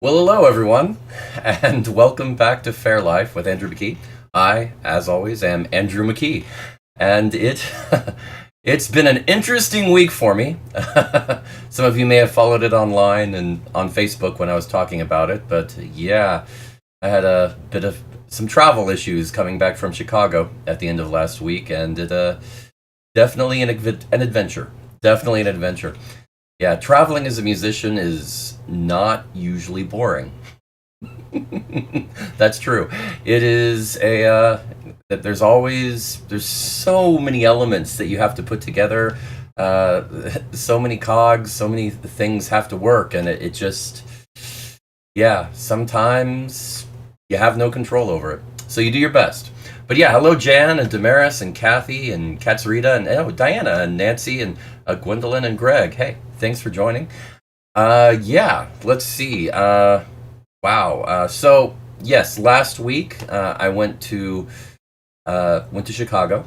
Well, hello everyone, and welcome back to Fair Life with Andrew McKee. I, as always, am Andrew McKee, and it's been an interesting week for me. Some of you may have followed it online and on Facebook when I was talking about it, but yeah, I had a bit of some travel issues coming back from Chicago at the end of last week, and it definitely an adventure. Definitely an adventure. Yeah, traveling as a musician is not usually boring. That's true. It is that there's so many elements that you have to put together. So many cogs, so many things have to work, and it just yeah. Sometimes you have no control over it, so you do your best. But yeah, hello Jan and Damaris and Kathy and Katsarita and Diana and Nancy and Gwendolyn and Greg. Hey, thanks for joining. Yeah, let's see. Wow. So yes, last week I went to Chicago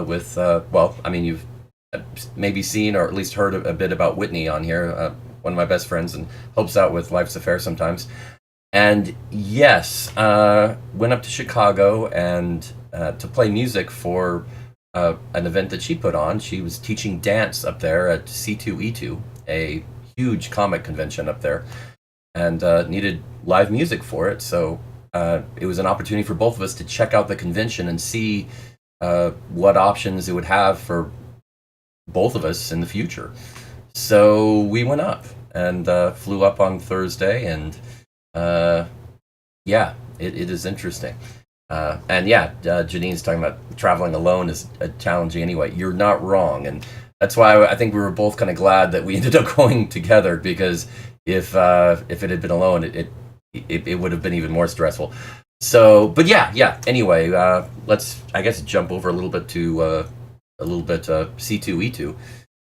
with well, I mean you've maybe seen or at least heard a bit about Whitney on here, one of my best friends, and helps out with Life's Affair sometimes. And yes, went up to Chicago and to play music for an event that she put on. She was teaching dance up there at C2E2, a huge comic convention up there, and needed live music for it. So it was an opportunity for both of us to check out the convention and see what options it would have for both of us in the future. So we went up and flew up on Thursday, and uh, yeah, it is interesting. And yeah, Janine's talking about traveling alone is challenging anyway. You're not wrong, and that's why I think we were both kind of glad that we ended up going together, because if it had been alone, it would have been even more stressful. So, but yeah. Anyway, let's I guess jump over a little bit to C2E2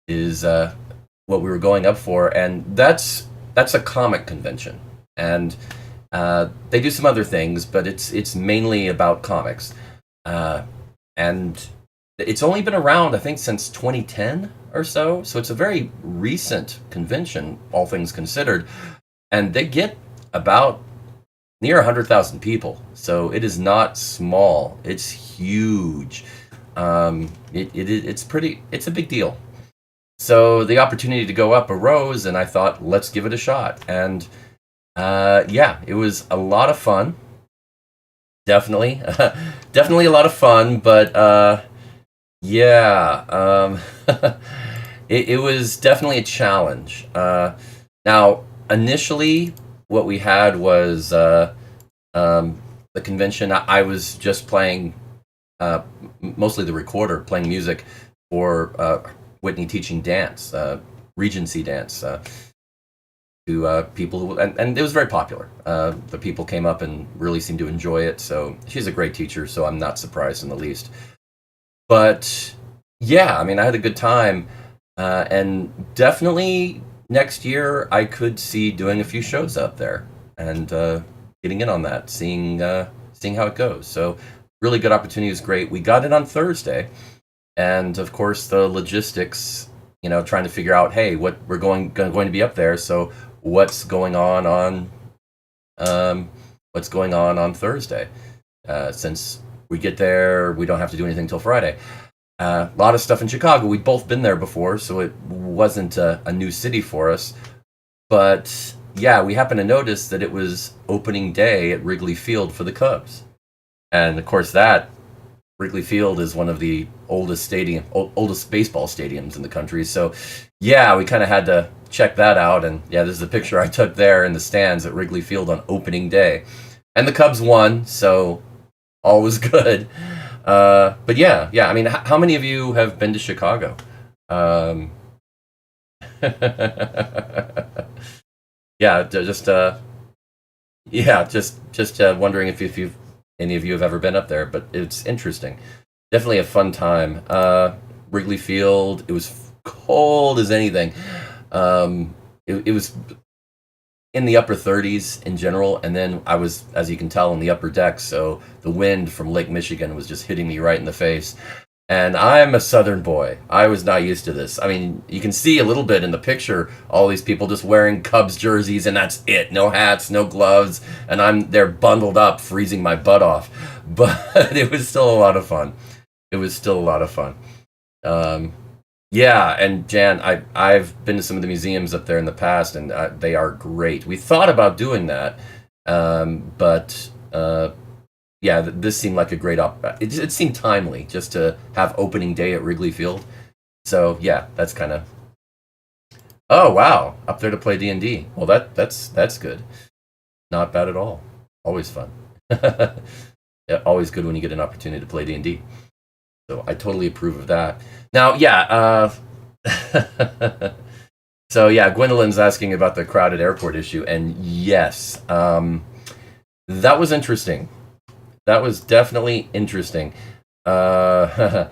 is what we were going up for, and that's a comic convention, and they do some other things, but it's mainly about comics, and it's only been around I think since 2010 or so. So it's a very recent convention, all things considered, and they get about near 100,000 people. So it is not small. It's huge. It's a big deal. So the opportunity to go up arose, and I thought, let's give it a shot. And yeah, it was a lot of fun. Definitely, definitely a lot of fun. But yeah, it was definitely a challenge. Now, initially, what we had was the convention. I was just playing mostly the recorder, playing music for Whitney teaching dance, Regency dance, to people who, and it was very popular. The people came up and really seemed to enjoy it. So she's a great teacher, so I'm not surprised in the least. But yeah, I mean, I had a good time, and definitely next year I could see doing a few shows up there and getting in on that, seeing how it goes. So really good opportunity. It was great. We got it on Thursday, and of course the logistics, trying to figure out, hey, what we're going to be up there. So what's going on Thursday? Since we get there, we don't have to do anything till Friday. A lot of stuff in Chicago. We'd both been there before, so it wasn't a new city for us. But yeah, we happened to notice that it was opening day at Wrigley Field for the Cubs, and of course that Wrigley Field is one of the oldest baseball stadiums in the country. So yeah, we kind of had to check that out. And yeah, this is a picture I took there in the stands at Wrigley Field on opening day, and the Cubs won, so all was good. But yeah. I mean, how many of you have been to Chicago? Um, yeah, just wondering if you any of you have ever been up there, but it's interesting. Definitely a fun time. Wrigley Field. It was cold as anything. It was in the upper 30s in general, and then I was, as you can tell, in the upper deck, so the wind from Lake Michigan was just hitting me right in the face. And I'm a Southern boy. I was not used to this. I mean, you can see a little bit in the picture, all these people just wearing Cubs jerseys, and that's it. No hats, no gloves, and they're bundled up, freezing my butt off. But it was still a lot of fun. It was still a lot of fun. Um, yeah, and Jan, I've been to some of the museums up there in the past, and they are great. We thought about doing that, but yeah, this seemed like a great it seemed timely just to have opening day at Wrigley Field. So yeah, that's kind of. Oh wow, up there to play D&D. Well, that's good. Not bad at all. Always fun. Yeah, always good when you get an opportunity to play D&D. So I totally approve of that. Now, yeah. So yeah, Gwendolyn's asking about the crowded airport issue, and yes, that was interesting. That was definitely interesting. Well,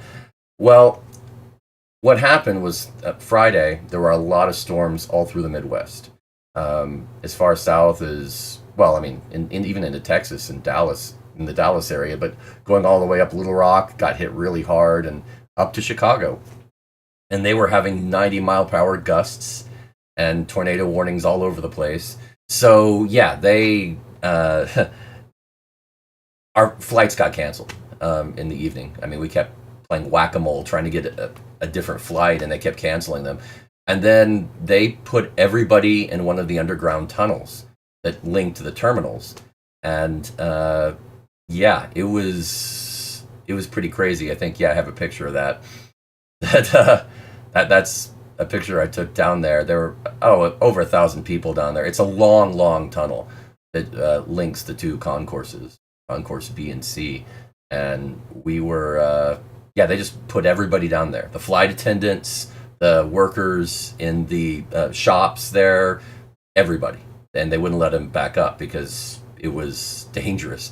what happened was Friday, there were a lot of storms all through the Midwest. As far south as, well, I mean, even into Texas and Dallas, in the Dallas area, but going all the way up Little Rock, got hit really hard, and up to Chicago. And they were having 90-mile-per-hour gusts and tornado warnings all over the place. So, yeah, our flights got canceled in the evening. I mean, we kept playing whack-a-mole trying to get a different flight, and they kept canceling them. And then they put everybody in one of the underground tunnels that linked to the terminals. And yeah, it was pretty crazy. I think, yeah, I have a picture of that. That's a picture I took down there. There were over 1,000 people down there. It's a long tunnel that links the two concourses, Concourse B and C, and we were they just put everybody down there. The flight attendants, the workers in the shops there, everybody, and they wouldn't let them back up because it was dangerous.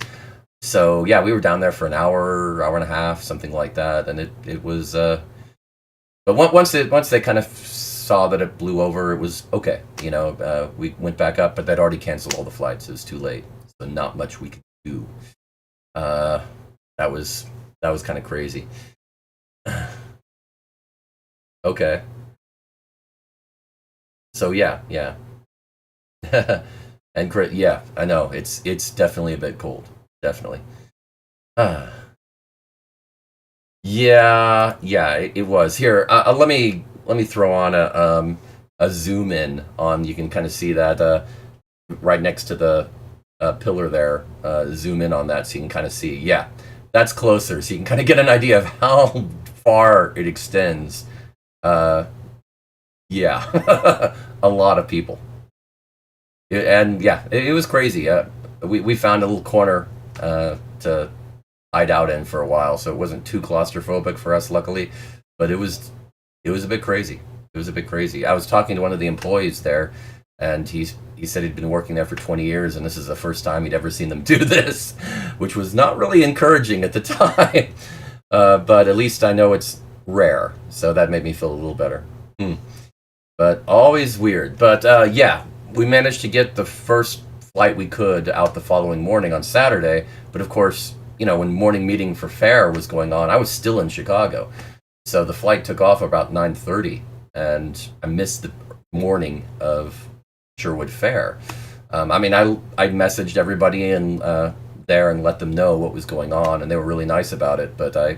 So yeah, we were down there for an hour and a half, something like that, and it was. But once they kind of saw that it blew over, it was okay. You know, we went back up, but they'd already canceled all the flights. It was too late, so not much we could do. That was kind of crazy. Okay. So yeah. And yeah, I know it's definitely a bit cold. Definitely. Yeah, it was. Here, let me throw on a zoom in on. You can kind of see that right next to the pillar there. Zoom in on that so you can kind of see. Yeah, that's closer, so you can kind of get an idea of how far it extends. Yeah, a lot of people. And yeah, it was crazy. We found a little corner to hide out in for a while, so it wasn't too claustrophobic for us, luckily. But it was a bit crazy. It was a bit crazy. I was talking to one of the employees there, and he said he'd been working there for 20 years, and this is the first time he'd ever seen them do this, which was not really encouraging at the time. But at least I know it's rare, so that made me feel a little better. But always weird. But yeah, we managed to get the first flight we could out the following morning on Saturday. But of course, you know, when morning meeting for Faire was going on, I was still in Chicago. So the flight took off about 9:30, and I missed the morning of Sherwood Faire. I mean, I messaged everybody in there and let them know what was going on, and they were really nice about it. But I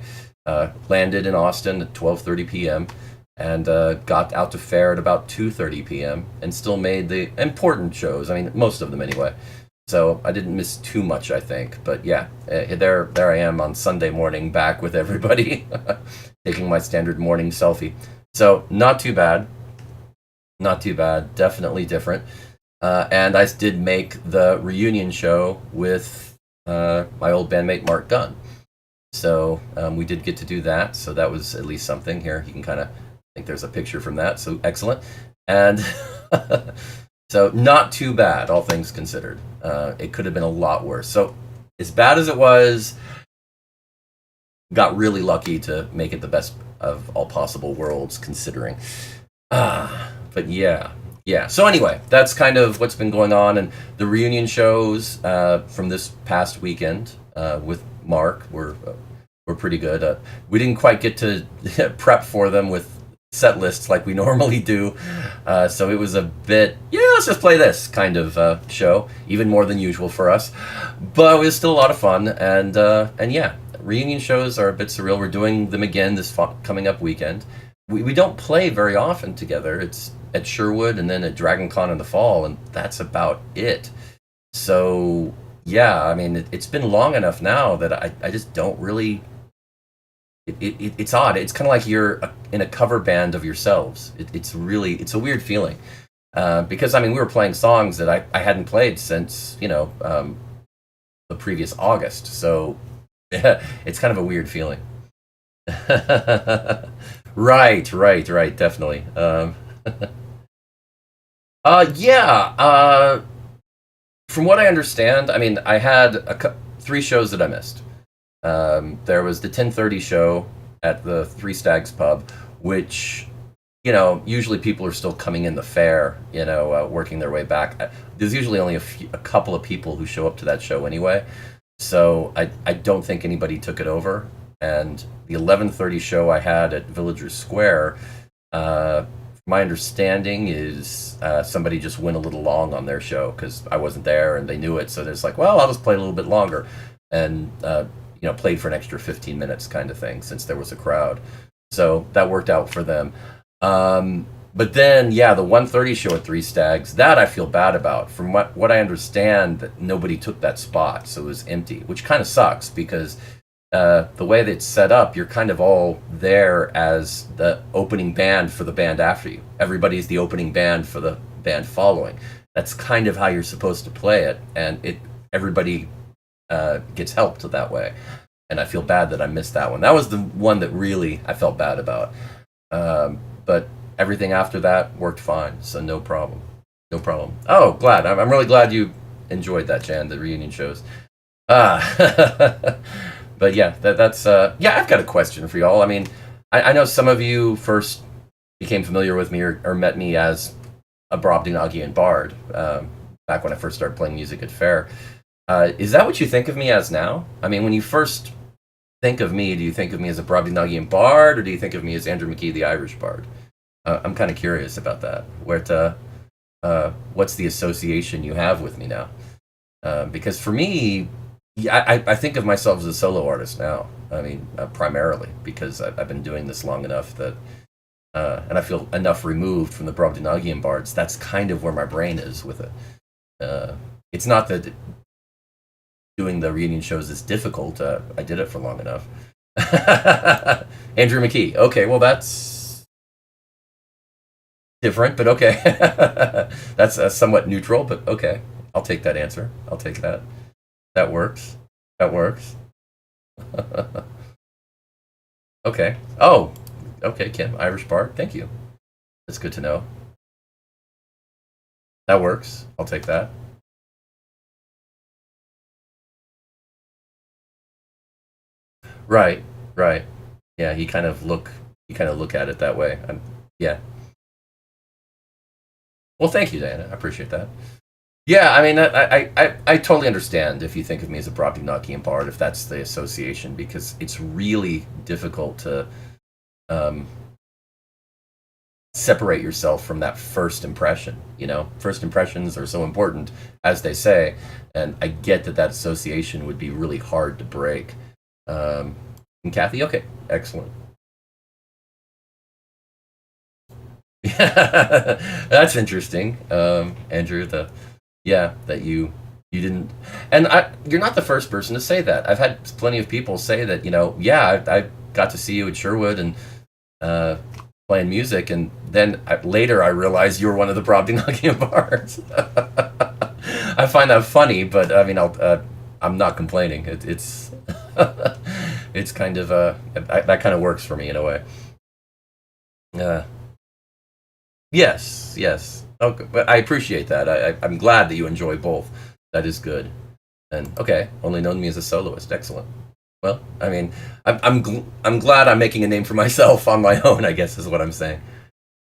landed in Austin at 12:30 p.m. and got out to Faire at about 2:30 p.m. and still made the important shows. I mean, most of them anyway. So I didn't miss too much, I think. But yeah, there I am on Sunday morning, back with everybody, taking my standard morning selfie. So not too bad. Not too bad. Definitely different. And I did make the reunion show with my old bandmate Mark Gunn. So we did get to do that. So that was at least something. Here, you can kind of think there's a picture from that. So excellent. And so not too bad, all things considered. It could have been a lot worse. So as bad as it was, got really lucky to make it the best of all possible worlds, considering. But yeah. So anyway, that's kind of what's been going on, and the reunion shows from this past weekend with Mark were were pretty good. We didn't quite get to prep for them with set lists like we normally do, so it was a bit, yeah, let's just play this kind of show, even more than usual for us. But it was still a lot of fun, and yeah, reunion shows are a bit surreal. We're doing them again this coming up weekend. We don't play very often together. It's at Sherwood and then at Dragon Con in the fall, and that's about it. So yeah, I mean, it's been long enough now that I just don't really. It's odd. It's kind of like you're in a cover band of yourselves. It's a weird feeling, because I mean we were playing songs that I hadn't played since the previous August. So yeah, it's kind of a weird feeling. Right, definitely. Yeah. From what I understand, I mean, I had three shows that I missed. There was the 10:30 show at the Three Stags pub, which, usually people are still coming in the Faire, working their way back. There's usually only a couple of people who show up to that show anyway, so I don't think anybody took it over. And the 11:30 show I had at Villagers Square, my understanding is somebody just went a little long on their show because I wasn't there and they knew it, so they're just like, well, I'll just play a little bit longer, and played for an extra 15 minutes kind of thing since there was a crowd. So that worked out for them. But then, yeah, the 1:30 show at Three Stags, that I feel bad about. From what I understand, that nobody took that spot, so it was empty, which kind of sucks because the way that it's set up, you're kind of all there as the opening band for the band after you. Everybody's the opening band for the band following. That's kind of how you're supposed to play it, and everybody gets helped that way. And I feel bad that I missed that one. That was the one that really I felt bad about. But everything after that worked fine, so no problem. No problem. Oh, glad. I'm really glad you enjoyed that, Jan, the reunion shows. But yeah, that's yeah. I've got a question for y'all. I mean, I know some of you first became familiar with me or met me as a Brobdingnagian bard back when I first started playing music at Faire. Is that what you think of me as now? I mean, when you first think of me, do you think of me as a Brobdingnagian bard, or do you think of me as Andrew McKee, the Irish bard? I'm kind of curious about that. What's the association you have with me now? Because for me, yeah, I think of myself as a solo artist now. I mean, primarily because I've been doing this long enough that, and I feel enough removed from the Brobdingnagian bards. That's kind of where my brain is with it. It's not that doing the reunion shows is difficult. I did it for long enough. Andrew McKee. Okay, well that's different, but okay. That's somewhat neutral, but okay. I'll take that answer. I'll take that. That works. That works. Okay. Oh, okay, Kim, Irish bard. Thank you. That's good to know. That works. I'll take that. Right, right. Yeah, you kind of look at it that way. Yeah. Well, thank you, Diana. I appreciate that. Yeah, I mean, I totally understand if you think of me as a Brobdingnagian bard, if that's the association, because it's really difficult to um, separate yourself from that first impression. First impressions are so important, as they say, and I get that association would be really hard to break. Um, and Kathy, okay, excellent. That's interesting, Andrew. Yeah, that you didn't, and you're not the first person to say that. I've had plenty of people say that. Yeah, I got to see you at Sherwood and uh, playing music, and then later I realized you were one of the Brobdingnagian bars. I find that funny, but I mean, I'm not complaining. It's it's kind of that kind of works for me in a way. Uh, yes, yes. Okay, but I appreciate that. I'm glad that you enjoy both. That is good. And okay, only known me as a soloist. Excellent. Well, I mean, I'm glad I'm making a name for myself on my own. I guess is what I'm saying.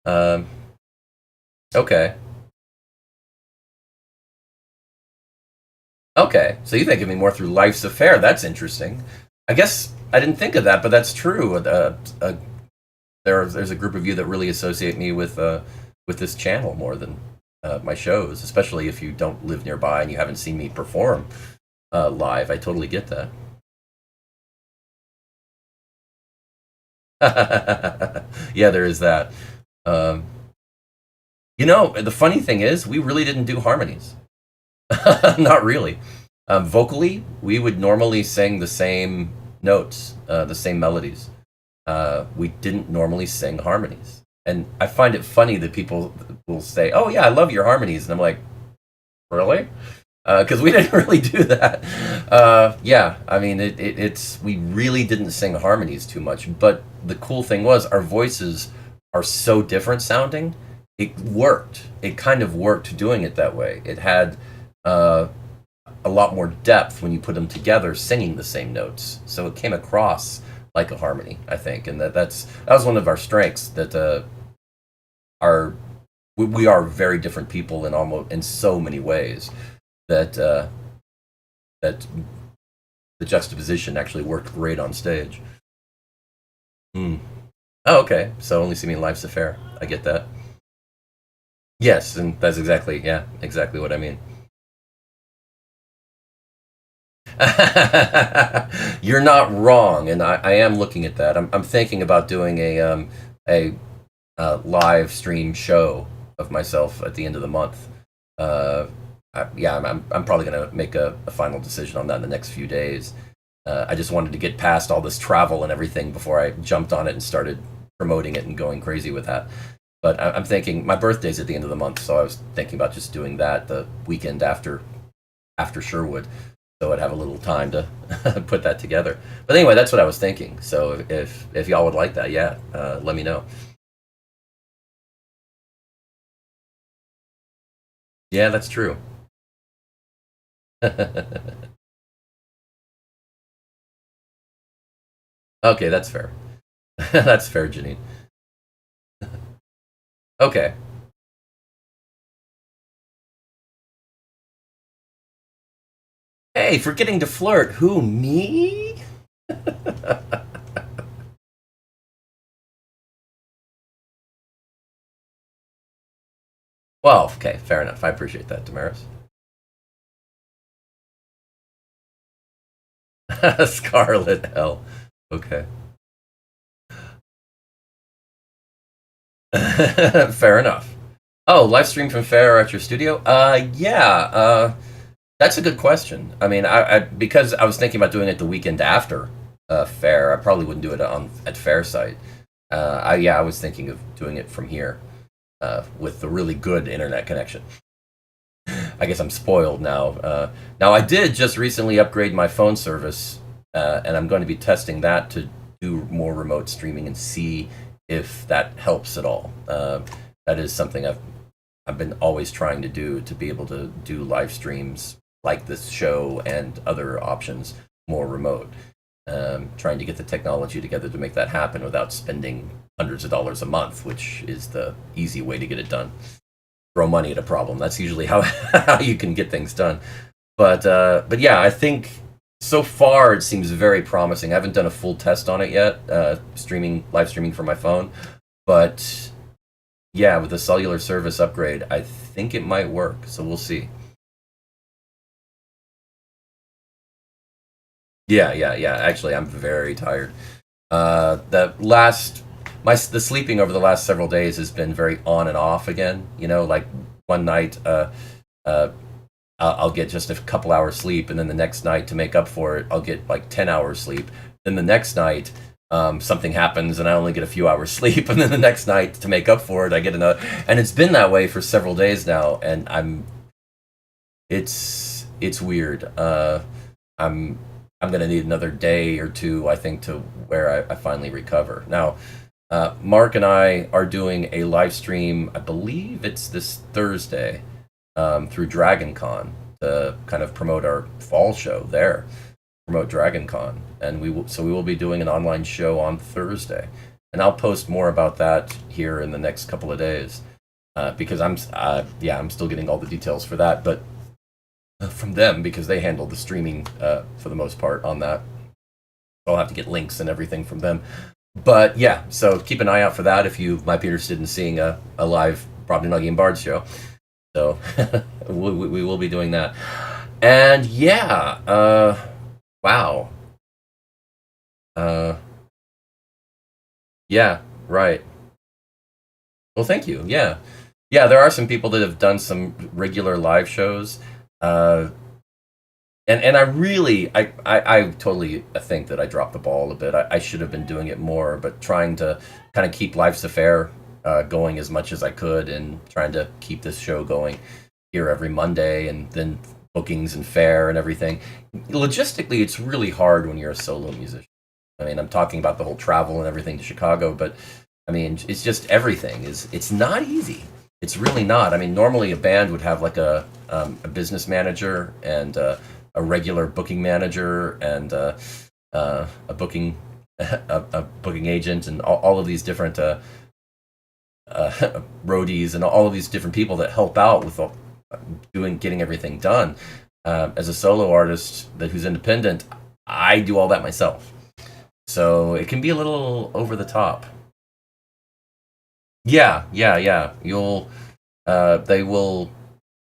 Um, okay, okay. So you think of me more through Life's Affair. That's interesting. I guess I didn't think of that, but that's true. There's a group of you that really associate me with this channel more than my shows, especially if you don't live nearby and you haven't seen me perform live. I totally get that. Yeah, there is that. Um, the funny thing is, we really didn't do harmonies. Not really. Vocally, we would normally sing the same notes, the same melodies. We didn't normally sing harmonies. And I find it funny that people will say, "Oh yeah, I love your harmonies," and I'm like, "Really?" Because we didn't really do that. Yeah, I mean, it's we really didn't sing harmonies too much. But the cool thing was our voices are so different sounding. It worked. It kind of worked doing it that way. It had uh, a lot more depth when you put them together, singing the same notes. So it came across like a harmony, I think, and that was one of our strengths. That our we are very different people in so many ways that that the juxtaposition actually worked great on stage. Hmm. Oh, okay. So only see me in life's affair. I get that. Yes, and that's exactly what I mean. You're not wrong, and I am looking at that. I'm thinking about doing a live stream show of myself at the end of the month. Uh, yeah, I'm probably gonna make a final decision on that in the next few days. I just wanted to get past all this travel and everything before I jumped on it and started promoting it and going crazy with that. But I'm thinking my birthday's at the end of the month, so I was thinking about just doing that the weekend after Sherwood, so I'd have a little time to put that together. But anyway, that's what I was thinking. So if y'all would like that, yeah, let me know. Yeah, that's true. Okay, that's fair. That's fair, Janine. Okay. Hey, forgetting to flirt. Who, me? Well, okay, fair enough. I appreciate that, Damaris. Scarlet Hell. Okay. Fair enough. Oh, live stream from Faire at your studio? Yeah. That's a good question. I mean, because I was thinking about doing it the weekend after Faire, I probably wouldn't do it on at Faire site. I was thinking of doing it from here with the really good internet connection. I guess I'm spoiled now. Now I did just recently upgrade my phone service, and I'm going to be testing that to do more remote streaming and see if that helps at all. That is something I've been always trying to do, to be able to do live streams like this show and other options more remote. Trying to get the technology together to make that happen without spending hundreds of dollars a month, which is the easy way to get it done. Throw money at a problem. That's usually how how you can get things done. But yeah, I think so far it seems very promising. I haven't done a full test on it yet, live streaming from my phone, but yeah, with the cellular service upgrade, I think it might work. So we'll see. Yeah. Actually, I'm very tired. The last the sleeping over the last several days has been very on and off again. Like one night, uh, I'll get just a couple hours sleep, and then the next night to make up for it, I'll get like 10 hours sleep. Then the next night, something happens, and I only get a few hours sleep, and then the next night to make up for it, I get another. And it's been that way for several days now, and it's weird. I'm I'm gonna need another day or two, I think, to where I finally recover. Now, Mark and I are doing a live stream. I believe it's this Thursday through DragonCon to kind of promote our fall show there, promote DragonCon, and we will be doing an online show on Thursday, and I'll post more about that here in the next couple of days because I'm still getting all the details for that, but from them because they handle the streaming for the most part on that. I'll have to get links and everything from them. But yeah, so keep an eye out for that if you might be interested in seeing a live Brobdingnagian and Bard show. So we will be doing that. And yeah, wow. Yeah, right. Well, thank you. Yeah. Yeah, there are some people that have done some regular live shows. Uh, and I really, I totally think that I dropped the ball a bit. I should have been doing it more, but trying to kind of keep Life's a Faire going as much as I could, and trying to keep this show going here every Monday, and then bookings and Faire and everything. Logistically, it's really hard when you're a solo musician. I mean, I'm talking about the whole travel and everything to Chicago, but I mean, it's just everything it's not easy. It's really not. I mean, normally a band would have like a business manager and a regular booking manager and a booking a booking agent and all of these different roadies and all of these different people that help out with getting everything done. As a solo artist who's independent, I do all that myself, so it can be a little over the top. Yeah, yeah, yeah. They will.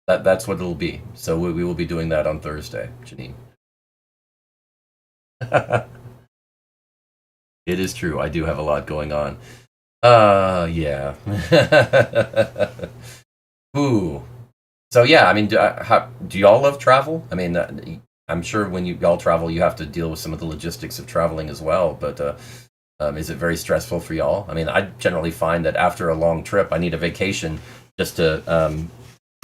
That's what it'll be. So we will be doing that on Thursday, Janine. It is true. I do have a lot going on. Yeah. Ooh. So yeah, I mean, do y'all love travel? I mean, I'm sure when y'all travel, you have to deal with some of the logistics of traveling as well. But is it very stressful for y'all? I mean, I generally find that after a long trip, I need a vacation just to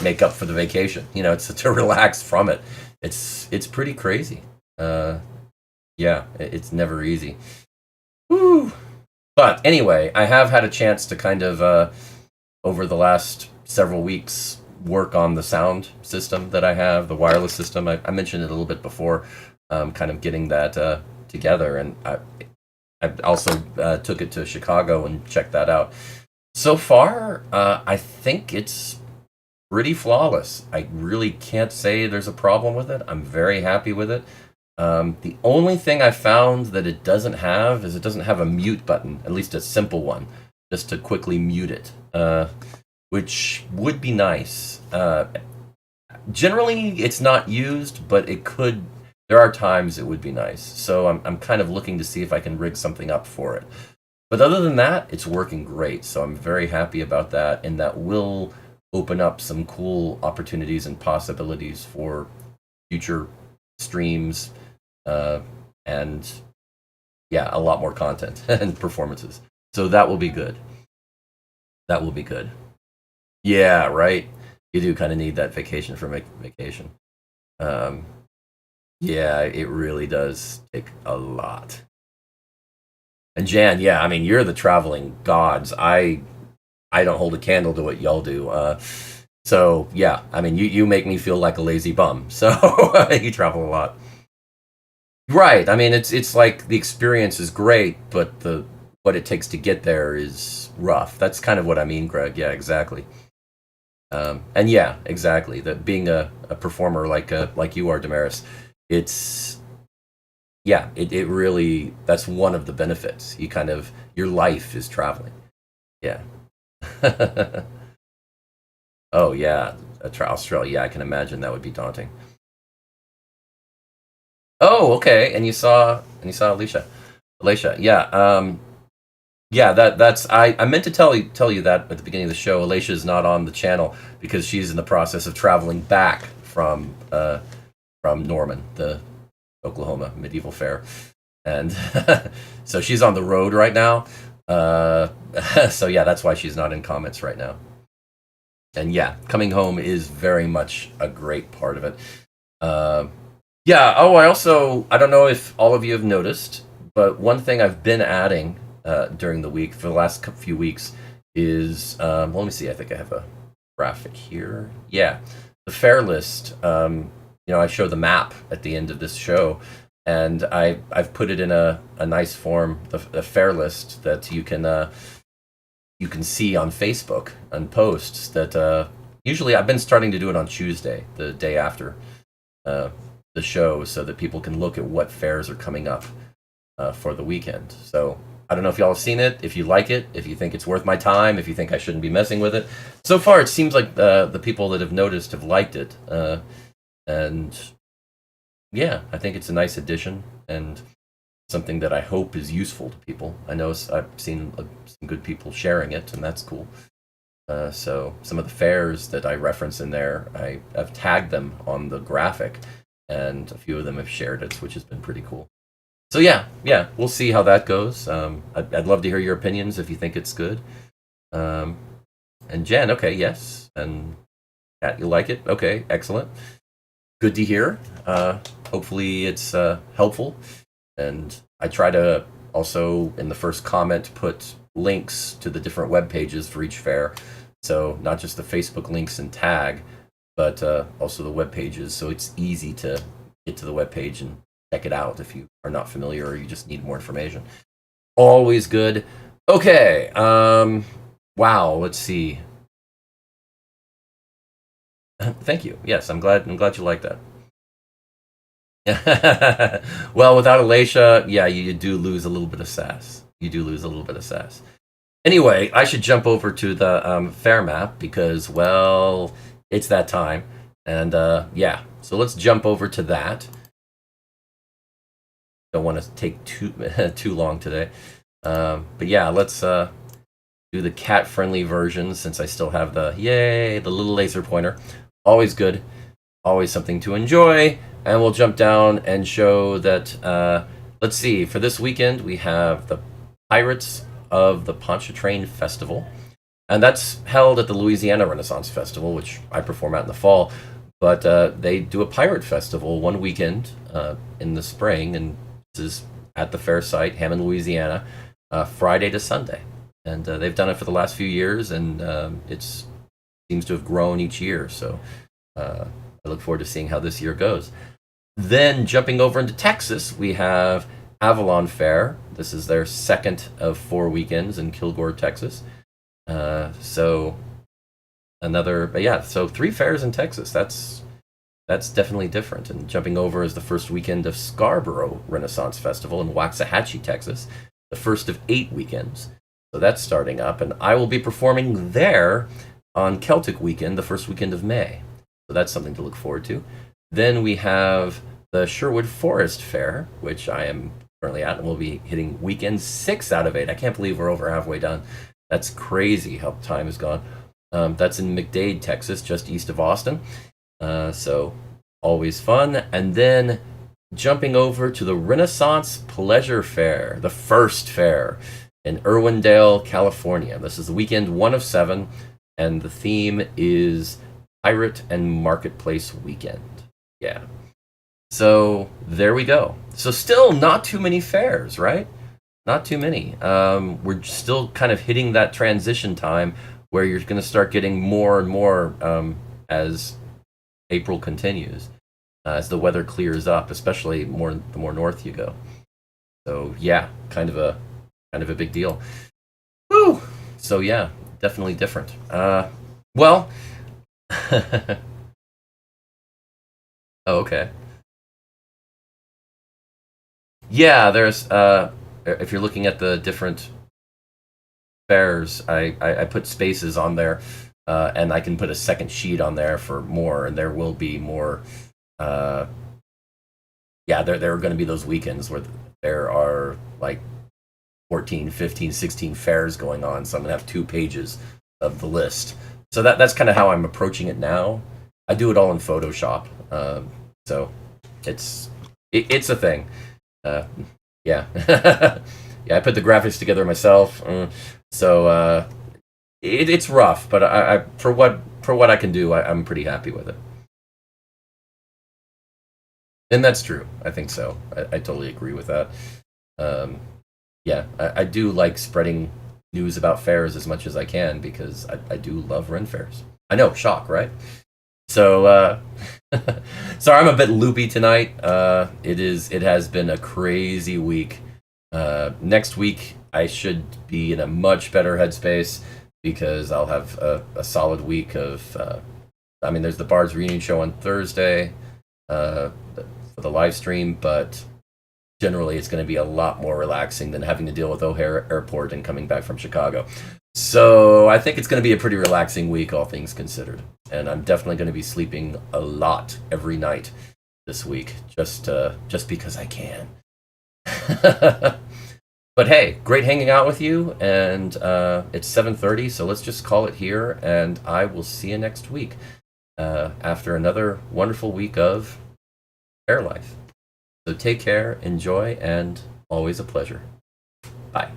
make up for the vacation. You know, it's to relax from it. It's pretty crazy. Yeah, it's never easy. Woo. But anyway, I have had a chance to kind of over the last several weeks work on the sound system that I have, the wireless system. I mentioned it a little bit before, kind of getting that together, and I also took it to Chicago and checked that out. So far, I think it's pretty flawless. I really can't say there's a problem with it. I'm very happy with it. The only thing I found that it doesn't have is it doesn't have a mute button, at least a simple one, just to quickly mute it, which would be nice. Generally, it's not used, but it could. There are times it would be nice. So I'm kind of looking to see if I can rig something up for it. But other than that, it's working great. So I'm very happy about that, and that will open up some cool opportunities and possibilities for future streams, and yeah, a lot more content and performances. So that will be good. That will be good. Yeah, right. You do kind of need that vacation from vacation. Um, yeah, it really does take a lot. And Jan, yeah, I mean, you're the traveling gods. I don't hold a candle to what y'all do. So yeah, I mean, you make me feel like a lazy bum. So you travel a lot. Right. I mean, it's like the experience is great, but what it takes to get there is rough. That's kind of what I mean, Greg. Yeah, exactly. And yeah, exactly. That being a performer like you are, Damaris, it's yeah, it really, that's one of the benefits. You kind of, your life is traveling. Yeah. Oh yeah, Australia. Yeah, I can imagine that would be daunting. Oh, okay. And you saw Alicia. Yeah. Yeah. That's I meant to tell you that at the beginning of the show. Alicia is not on the channel because she's in the process of traveling back from Norman, the Oklahoma medieval fair, and so she's on the road right now. So yeah, that's why she's not in comments right now. And yeah, coming home is very much a great part of it. Uh, yeah. Oh, I don't know if all of you have noticed, but one thing I've been adding during the week for the last few weeks is well, let me see. I think I have a graphic here. Yeah, the Faire list. I show the map at the end of this show, and I've put it in a nice form, the Faire list that you can see on Facebook and posts that usually I've been starting to do it on Tuesday, the day after the show, so that people can look at what fairs are coming up for the weekend. So I don't know if y'all have seen it, if you like it, if you think it's worth my time, if you think I shouldn't be messing with it. So far, it seems like the people that have noticed have liked it. And yeah, I think it's a nice addition and something that I hope is useful to people. I know I've seen some good people sharing it, and that's cool. So some of the fairs that I reference in there, I've tagged them on the graphic, and a few of them have shared it, which has been pretty cool. So yeah, we'll see how that goes. I'd love to hear your opinions if you think it's good. Um, and Jen, okay, yes, and Kat, you like it? Okay, excellent. Good to hear. Hopefully it's helpful. And I try to also, in the first comment, put links to the different web pages for each fair. So not just the Facebook links and tag, but also the web pages. So it's easy to get to the web page and check it out if you are not familiar or you just need more information. Always good. Okay. Wow. Let's see. Thank you. Yes, I'm glad you like that. Well, without Alacia, yeah, you do lose a little bit of sass. You do lose a little bit of sass. Anyway, I should jump over to the fair map because, well, it's that time. And yeah, so let's jump over to that. Don't want to take too long today. But yeah, let's do the cat-friendly version since I still have the little laser pointer. Always good. Always something to enjoy. And we'll jump down and show that, let's see, for this weekend we have the Pirates of the Pontchartrain Festival. And that's held at the Louisiana Renaissance Festival, which I perform at in the fall. But they do a pirate festival one weekend in the spring, and this is at the fair site, Hammond, Louisiana, Friday to Sunday. And they've done it for the last few years, and it seems to have grown each year. So I look forward to seeing how this year goes. Then jumping over into Texas, we have Avalon Fair. This is their second of 4 weekends in Kilgore, Texas. So another, but yeah, so 3 fairs in Texas. That's definitely different. And jumping over is the first weekend of Scarborough Renaissance Festival in Waxahachie, Texas, the first of 8 weekends. So that's starting up, and I will be performing there on Celtic Weekend, the first weekend of May. So that's something to look forward to. Then we have the Sherwood Forest Fair, which I am currently at, and we'll be hitting weekend 6 out of 8. I can't believe we're over halfway done. That's crazy how time has gone. That's in McDade, Texas, just east of Austin. So always fun. And then jumping over to the Renaissance Pleasure Fair, the first fair in Irwindale, California. This is the weekend 1 of 7, and the theme is Pirate and Marketplace Weekend. Yeah. So there we go. So still not too many fairs, right? Not too many. We're still kind of hitting that transition time where you're going to start getting more and more as April continues, as the weather clears up, especially the more north you go. So yeah, kind of a big deal. Woo! So yeah, definitely different. Well, oh, okay. Yeah, there's if you're looking at the different fairs, I put spaces on there, and I can put a second sheet on there for more, and there will be more. Yeah, there are going to be those weekends where there are like 14, 15, 16 fairs going on, so I'm going to have 2 pages of the list. So that's kind of how I'm approaching it now. I do it all in Photoshop, so it's a thing. Yeah, yeah. I put the graphics together myself, so it's rough, but I for what I can do, I'm pretty happy with it. And that's true. I think so. I totally agree with that. Yeah, I do like spreading news about fairs as much as I can because I do love Ren fairs. I know, shock, right? So, sorry, I'm a bit loopy tonight. It has been a crazy week. Next week, I should be in a much better headspace because I'll have a solid week of. I mean, there's the Bards reunion show on Thursday for the live stream, but generally it's going to be a lot more relaxing than having to deal with O'Hare Airport and coming back from Chicago. So I think it's going to be a pretty relaxing week, all things considered. And I'm definitely going to be sleeping a lot every night this week, just because I can. But hey, great hanging out with you, and it's 7:30, so let's just call it here, and I will see you next week after another wonderful week of Faire Life. So take care, enjoy, and always a pleasure. Bye.